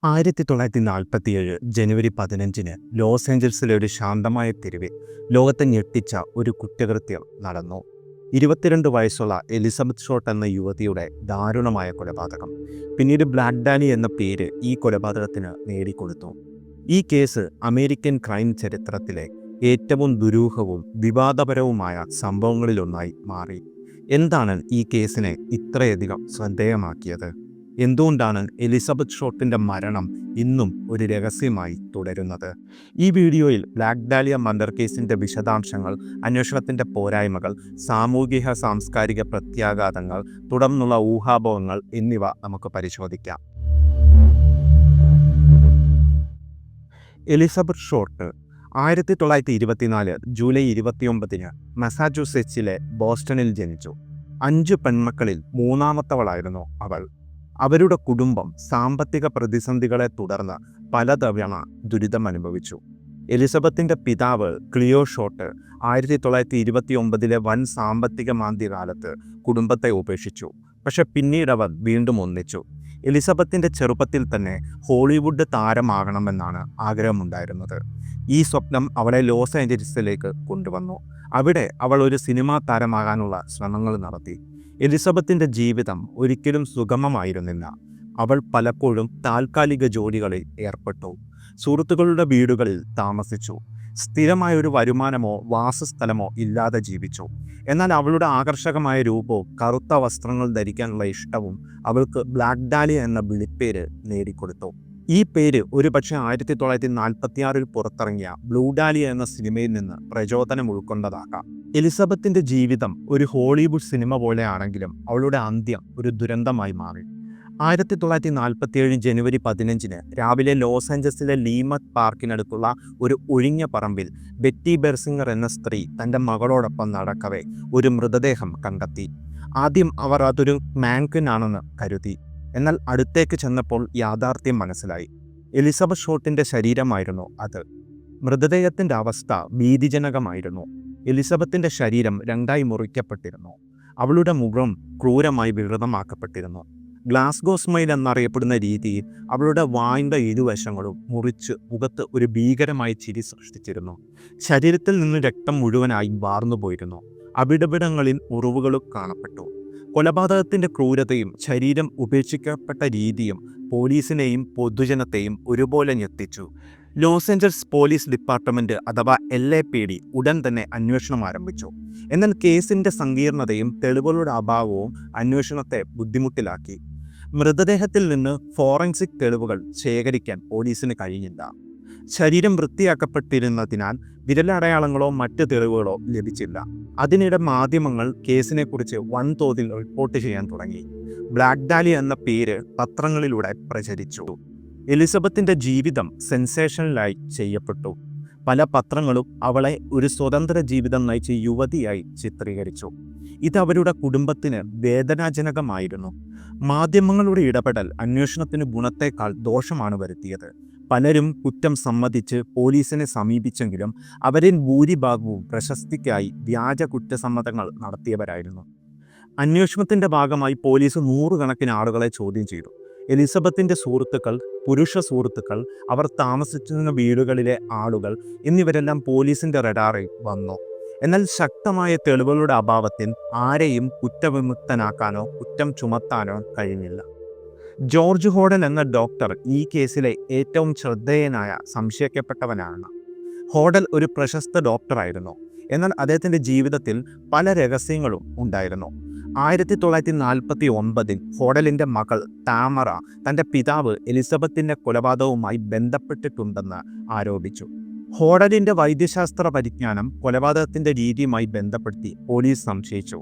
1947 ജനുവരി 15-ന് loss ഏഞ്ചൽസിലെ ഒരു ശാന്തമായ തെരുവിൽ ലോകത്തെ ഞെട്ടിച്ച ഒരു കുറ്റകൃത്യം നടന്നു. 22 വയസ്സുള്ള എലിസബത്ത് ഷോർട്ട് എന്ന യുവതിയുടെ ദാരുണമായ കൊലപാതകം. പിന്നീട് ബ്ലാക്ക് ഡാനി എന്ന പേര് ഈ കൊലപാതകത്തിന് നേടിക്കൊടുത്തു. ഈ കേസ് അമേരിക്കൻ ക്രൈം ചരിത്രത്തിലെ ഏറ്റവും ദുരൂഹവും വിവാദപരവുമായ സംഭവങ്ങളിലൊന്നായി മാറി. എന്താണ് ഈ കേസിനെ ഇത്രയധികം ശ്രദ്ധേയമാക്കിയത്? എന്തുകൊണ്ടാണ് എലിസബത്ത് ഷോർട്ടിൻ്റെ മരണം ഇന്നും ഒരു രഹസ്യമായി തുടരുന്നത്? ഈ വീഡിയോയിൽ ബ്ലാക്ക് ഡാലിയ മർഡർ കേസിൻ്റെ വിശദാംശങ്ങൾ, അന്വേഷണത്തിൻ്റെ പോരായ്മകൾ, സാമൂഹിക സാംസ്കാരിക പ്രത്യാഘാതങ്ങൾ, തുടർന്നുള്ള ഊഹാപോഹങ്ങൾ എന്നിവ നമുക്ക് പരിശോധിക്കാം. എലിസബത്ത് ഷോർട്ട് 1924 ജൂലൈ 29-ന് മസാച്യൂസെറ്റ്സിലെ ബോസ്റ്റണിൽ ജനിച്ചു. 5 പെൺമക്കളിൽ മൂന്നാമത്തവളായിരുന്നു അവൾ. അവരുടെ കുടുംബം സാമ്പത്തിക പ്രതിസന്ധികളെ തുടർന്ന് പലതവണ ദുരിതമനുഭവിച്ചു. എലിസബത്തിൻ്റെ പിതാവ് ക്ലിയോ ഷോർട്ട് 1929 വൻ സാമ്പത്തിക മാന്ദ്യകാലത്ത് കുടുംബത്തെ ഉപേക്ഷിച്ചു. പക്ഷെ പിന്നീട് അവർ വീണ്ടും ഒന്നിച്ചു. എലിസബത്തിൻ്റെ ചെറുപ്പത്തിൽ തന്നെ ഹോളിവുഡ് താരമാകണമെന്നാണ് ആഗ്രഹമുണ്ടായിരുന്നത്. ഈ സ്വപ്നം അവളെ ലോസ് ഏഞ്ചൽസിലേക്ക് കൊണ്ടുവന്നു. അവിടെ അവൾ ഒരു സിനിമാ താരമാകാനുള്ള ശ്രമങ്ങൾ നടത്തി. എലിസബത്തിൻ്റെ ജീവിതം ഒരിക്കലും സുഗമമായിരുന്നില്ല. അവൾ പലപ്പോഴും താൽക്കാലിക ജോലികളിൽ ഏർപ്പെട്ടു, സുഹൃത്തുക്കളുടെ വീടുകളിൽ താമസിച്ചു, സ്ഥിരമായൊരു വരുമാനമോ വാസസ്ഥലമോ ഇല്ലാതെ ജീവിച്ചു. എന്നാൽ അവളുടെ ആകർഷകമായ രൂപവും കറുത്ത വസ്ത്രങ്ങൾ ധരിക്കാനുള്ള ഇഷ്ടവും അവൾക്ക് ബ്ലാക്ക് ഡാലിയ എന്ന വിളിപ്പേര് നേടിക്കൊടുത്തു. ഈ പേര് ഒരുപക്ഷെ 1946 പുറത്തിറങ്ങിയ ബ്ലൂ ഡാലിയ എന്ന സിനിമയിൽ നിന്ന് പ്രചോദനം ഉൾക്കൊണ്ടതാകാം. എലിസബത്തിൻ്റെ ജീവിതം ഒരു ഹോളിവുഡ് സിനിമ പോലെയാണെങ്കിലും അവളുടെ അന്ത്യം ഒരു ദുരന്തമായി മാറി. 1947 ജനുവരി 15-ന് രാവിലെ ലോസ് ഏഞ്ചൽസിലെ ലീമത്ത് പാർക്കിനടുത്തുള്ള ഒരു ഒഴിഞ്ഞ പറമ്പിൽ ബെറ്റി ബെർസിംഗർ എന്ന സ്ത്രീ തൻ്റെ മകളോടൊപ്പം നടക്കവേ ഒരു മൃതദേഹം കണ്ടെത്തി. ആദ്യം അവർ അതൊരു മാൻക്വിൻ ആണെന്ന് കരുതി. എന്നാൽ അടുത്തേക്ക് ചെന്നപ്പോൾ യാഥാർത്ഥ്യം മനസ്സിലായി. എലിസബത്ത് ഷോർട്ടിൻ്റെ ശരീരമായിരുന്നു അത്. മൃതദേഹത്തിൻ്റെ അവസ്ഥ ഭീതിജനകമായിരുന്നു. എലിസബത്തിൻ്റെ ശരീരം 2 മുറിക്കപ്പെട്ടിരുന്നു. അവളുടെ മുഖം ക്രൂരമായി വികൃതമാക്കപ്പെട്ടിരുന്നു. ഗ്ലാസ്ഗോ സ്മൈൽ എന്നറിയപ്പെടുന്ന രീതിയിൽ അവളുടെ വായിൻ്റെ ഇരുവശങ്ങളും മുറിച്ച് മുഖത്ത് ഒരു ഭീകരമായ ചിരി സൃഷ്ടിച്ചിരുന്നു. ശരീരത്തിൽ നിന്ന് രക്തം മുഴുവനായി വാർന്നുപോയിരുന്നു. അവിടവിടങ്ങളിൽ മുറിവുകളും കാണപ്പെട്ടു. കൊലപാതകത്തിൻ്റെ ക്രൂരതയും ശരീരം ഉപേക്ഷിക്കപ്പെട്ട രീതിയും പോലീസിനെയും പൊതുജനത്തെയും ഒരുപോലെ ഞെട്ടിച്ചു. ലോസ് ഏഞ്ചൽസ് പോലീസ് ഡിപ്പാർട്ട്മെൻറ്റ് അഥവാ LAPD ഉടൻ തന്നെ അന്വേഷണം ആരംഭിച്ചു. എന്നാൽ കേസിൻ്റെ സങ്കീർണതയും തെളിവുകളുടെ അഭാവവും അന്വേഷണത്തെ ബുദ്ധിമുട്ടിലാക്കി. മൃതദേഹത്തിൽ നിന്ന് ഫോറൻസിക് തെളിവുകൾ ശേഖരിക്കാൻ പോലീസിന് കഴിഞ്ഞില്ല. ശരീരം വൃത്തിയാക്കപ്പെട്ടിരുന്നതിനാൽ വിരലടയാളങ്ങളോ മറ്റ് തെളിവുകളോ ലഭിച്ചില്ല. അതിനിടെ മാധ്യമങ്ങൾ കേസിനെക്കുറിച്ച് വൻതോതിൽ റിപ്പോർട്ട് ചെയ്യാൻ തുടങ്ങി. ബ്ലാക്ക് ഡാലിയ എന്ന പേര് പത്രങ്ങളിലൂടെ പ്രചരിച്ചു. എലിസബത്തിൻ്റെ ജീവിതം സെൻസേഷണലായി ചെയ്യപ്പെട്ടു. പല പത്രങ്ങളും അവളെ ഒരു സ്വതന്ത്ര ജീവിതം നയിച്ച യുവതിയായി ചിത്രീകരിച്ചു. ഇത് അവരുടെ കുടുംബത്തിന് വേദനാജനകമായിരുന്നു. മാധ്യമങ്ങളുടെ ഇടപെടൽ അന്വേഷണത്തിന് ഗുണത്തേക്കാൾ ദോഷമാണ് വരുത്തിയത്. പലരും കുറ്റം സമ്മതിച്ച് പോലീസിനെ സമീപിച്ചെങ്കിലും അവരിൽ ഭൂരിഭാഗവും പ്രശസ്തിക്കായി വ്യാജ കുറ്റസമ്മതങ്ങൾ നടത്തിയവരായിരുന്നു. അന്വേഷണത്തിൻ്റെ ഭാഗമായി പോലീസ് 100 കണക്കിന് ആളുകളെ ചോദ്യം ചെയ്തു. എലിസബത്തിൻ്റെ സുഹൃത്തുക്കൾ, പുരുഷ സുഹൃത്തുക്കൾ, അവർ താമസിച്ചിരുന്ന വീടുകളിലെ ആളുകൾ എന്നിവരെല്ലാം പോലീസിൻ്റെ റഡാറിൽ വന്നു. എന്നാൽ ശക്തമായ തെളിവുകളുടെ അഭാവത്തിൽ ആരെയും കുറ്റവിമുക്തനാക്കാനോ കുറ്റം ചുമത്താനോ കഴിഞ്ഞില്ല. ജോർജ് ഹോഡൻ എന്ന ഡോക്ടർ ഈ കേസിലെ ഏറ്റവും ശ്രദ്ധേയനായ സംശയിക്കപ്പെട്ടവനാണ്. ഹോഡൽ ഒരു പ്രശസ്ത ഡോക്ടറായിരുന്നു. എന്നാൽ അദ്ദേഹത്തിൻ്റെ ജീവിതത്തിൽ പല രഹസ്യങ്ങളും ഉണ്ടായിരുന്നു. 1949 ഹോഡലിൻ്റെ മകൾ താമറ തൻ്റെ പിതാവ് എലിസബത്തിൻ്റെ കൊലപാതകവുമായി ബന്ധപ്പെട്ടിട്ടുണ്ടെന്ന് ആരോപിച്ചു. ഹോഡലിൻ്റെ വൈദ്യശാസ്ത്ര പരിജ്ഞാനം കൊലപാതകത്തിൻ്റെ രീതിയുമായി ബന്ധപ്പെടുത്തി പോലീസ് സംശയിച്ചു.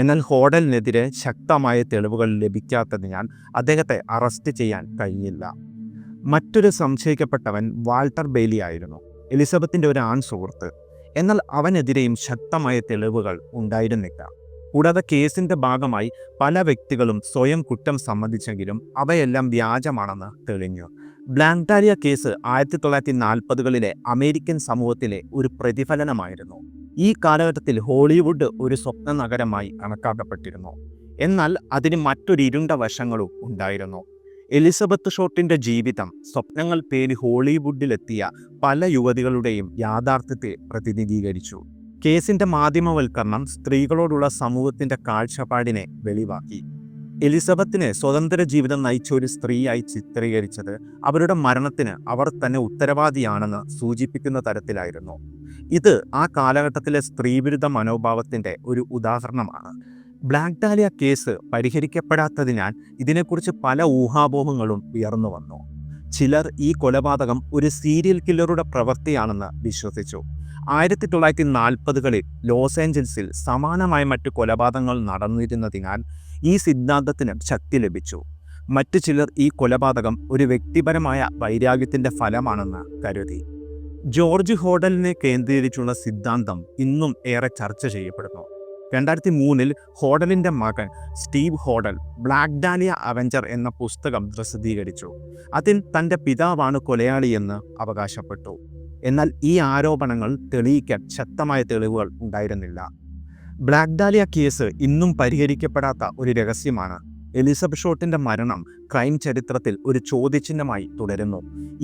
എന്നാൽ ഹോഡലിനെതിരെ ശക്തമായ തെളിവുകൾ ലഭിക്കാത്തതിനാൽ അദ്ദേഹത്തെ അറസ്റ്റ് ചെയ്യാൻ കഴിഞ്ഞില്ല. മറ്റൊരു സംശയിക്കപ്പെട്ടവൻ വാൾട്ടർ ബെയ്ലി ആയിരുന്നു, എലിസബത്തിൻ്റെ ഒരു ആൺ സുഹൃത്ത്. എന്നാൽ അവനെതിരെയും ശക്തമായ തെളിവുകൾ ഉണ്ടായിരുന്നില്ല. കൂടാതെ കേസിൻ്റെ ഭാഗമായി പല വ്യക്തികളും സ്വയം കുറ്റം സമ്മതിച്ചെങ്കിലും അവയെല്ലാം വ്യാജമാണെന്ന് തെളിഞ്ഞു. ബ്ലാക്ക് ഡാലിയ കേസ് 1940-കളിലെ അമേരിക്കൻ സമൂഹത്തിലെ ഒരു പ്രതിഫലനമായിരുന്നു. ഈ കാലഘട്ടത്തിൽ ഹോളിവുഡ് ഒരു സ്വപ്ന നഗരമായി കണക്കാക്കപ്പെട്ടിരുന്നു. എന്നാൽ അതിന് മറ്റൊരു ഇരുണ്ട വശങ്ങളും ഉണ്ടായിരുന്നു. എലിസബത്ത് ഷോർട്ടിൻ്റെ ജീവിതം സ്വപ്നങ്ങൾ പേരി ഹോളിവുഡിലെത്തിയ പല യുവതികളുടെയും യാഥാർത്ഥ്യത്തെ പ്രതിനിധീകരിച്ചു. കേസിൻ്റെ മാധ്യമവൽക്കരണം സ്ത്രീകളോടുള്ള സമൂഹത്തിൻ്റെ കാഴ്ചപ്പാടിനെ വെളിവാക്കി. എലിസബത്തിനെ സ്വതന്ത്ര ജീവിതം നയിച്ച ഒരു സ്ത്രീയായി ചിത്രീകരിച്ചത് അവരുടെ മരണത്തിന് അവർ തന്നെ ഉത്തരവാദിയാണെന്ന് സൂചിപ്പിക്കുന്ന തരത്തിലായിരുന്നു. ഇത് ആ കാലഘട്ടത്തിലെ സ്ത്രീവിരുദ്ധ മനോഭാവത്തിൻ്റെ ഒരു ഉദാഹരണമാണ്. ബ്ലാക്ക് ഡാലിയ കേസ് പരിഹരിക്കപ്പെടാത്തതിനാൽ ഇതിനെക്കുറിച്ച് പല ഊഹാപോഹങ്ങളും ഉയർന്നു വന്നു. ചിലർ ഈ കൊലപാതകം ഒരു സീരിയൽ കില്ലറുടെ പ്രവൃത്തിയാണെന്ന് വിശ്വസിച്ചു. 1940കളിൽ ലോസ് ഏഞ്ചൽസിൽ സമാനമായ മറ്റു കൊലപാതകങ്ങൾ നടന്നിരുന്നതിനാൽ ഈ സിദ്ധാന്തത്തിന് ശക്തി ലഭിച്ചു. മറ്റു ചിലർ ഈ കൊലപാതകം ഒരു വ്യക്തിപരമായ വൈരാഗ്യത്തിൻ്റെ ഫലമാണെന്ന് കരുതി. ജോർജ് ഹോഡലിനെ കേന്ദ്രീകരിച്ചുള്ള സിദ്ധാന്തം ഇന്നും ഏറെ ചർച്ച ചെയ്യപ്പെടുന്നു. 2003 ഹോഡലിൻ്റെ മകൻ സ്റ്റീവ് ഹോഡൽ ബ്ലാക്ക് ഡാലിയ അവഞ്ചർ എന്ന പുസ്തകം പ്രസിദ്ധീകരിച്ചു. അതിൽ തൻ്റെ പിതാവാണ് കൊലയാളിയെന്ന് അവകാശപ്പെട്ടു. എന്നാൽ ഈ ആരോപണങ്ങൾ തെളിയിക്കാൻ ശക്തമായ തെളിവുകൾ ഉണ്ടായിരുന്നില്ല. ബ്ലാക്ക് ഡാലിയ കേസ് ഇന്നും പരിഹരിക്കപ്പെടാത്ത ഒരു രഹസ്യമാണ്. എലിസബത്ത് ഷോർട്ടിൻ്റെ മരണം ക്രൈം ചരിത്രത്തിൽ ഒരു ചോദ്യചിഹ്നമായി തുടരുന്നു.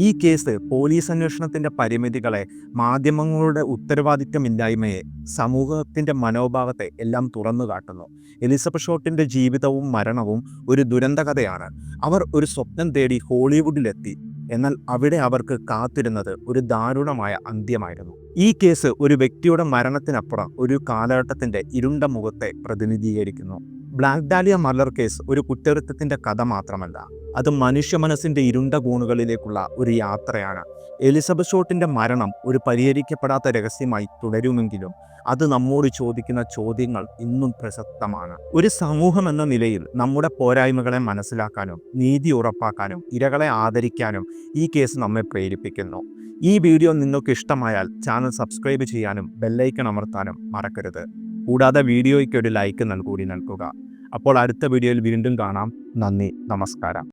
ഈ കേസ് പോലീസ് അന്വേഷണത്തിൻ്റെ പരിമിതികളെ, മാധ്യമങ്ങളുടെ ഉത്തരവാദിത്തമില്ലായ്മയെ, സമൂഹത്തിൻ്റെ മനോഭാവത്തെ എല്ലാം തുറന്നു കാട്ടുന്നു. എലിസബത്ത് ഷോർട്ടിൻ്റെ ജീവിതവും മരണവും ഒരു ദുരന്തകഥയാണ്. അവർ ഒരു സ്വപ്നം തേടി ഹോളിവുഡിലെത്തി. എന്നാൽ അവിടെ അവർക്ക് കാത്തിരുന്നത് ഒരു ദാരുണമായ അന്ത്യമായിരുന്നു. ഈ കേസ് ഒരു വ്യക്തിയുടെ മരണത്തിനപ്പുറം ഒരു കാലഘട്ടത്തിൻ്റെ ഇരുണ്ട മുഖത്തെ പ്രതിനിധീകരിക്കുന്നു. ബ്ലാക്ക് ഡാലിയ മർഡർ കേസ് ഒരു കുറ്റകൃത്യത്തിൻ്റെ കഥ മാത്രമല്ല, അത് മനുഷ്യ മനസ്സിൻ്റെ ഇരുണ്ട കോണുകളിലേക്കുള്ള ഒരു യാത്രയാണ്. എലിസബത്ത് ഷോർട്ടിൻ്റെ മരണം ഒരു പരിഹരിക്കപ്പെടാത്ത രഹസ്യമായി തുടരുമെങ്കിലും അത് നമ്മോട് ചോദിക്കുന്ന ചോദ്യങ്ങൾ ഇന്നും പ്രസക്തമാണ്. ഒരു സമൂഹം എന്ന നിലയിൽ നമ്മുടെ പോരായ്മകളെ മനസ്സിലാക്കാനും നീതി ഉറപ്പാക്കാനും ഇരകളെ ആദരിക്കാനും ഈ കേസ് നമ്മെ പ്രേരിപ്പിക്കുന്നു. ഈ വീഡിയോ നിങ്ങൾക്ക് ഇഷ്ടമായാൽ ചാനൽ സബ്സ്ക്രൈബ് ചെയ്യാനും ബെല്ലൈക്കൺ അമർത്താനും മറക്കരുത്. കൂടാതെ വീഡിയോയ്ക്ക് ഒരു ലൈക്ക് കൂടി നൽകുക. അപ്പോൾ അടുത്ത വീഡിയോയിൽ വീണ്ടും കാണാം. നന്ദി, നമസ്കാരം.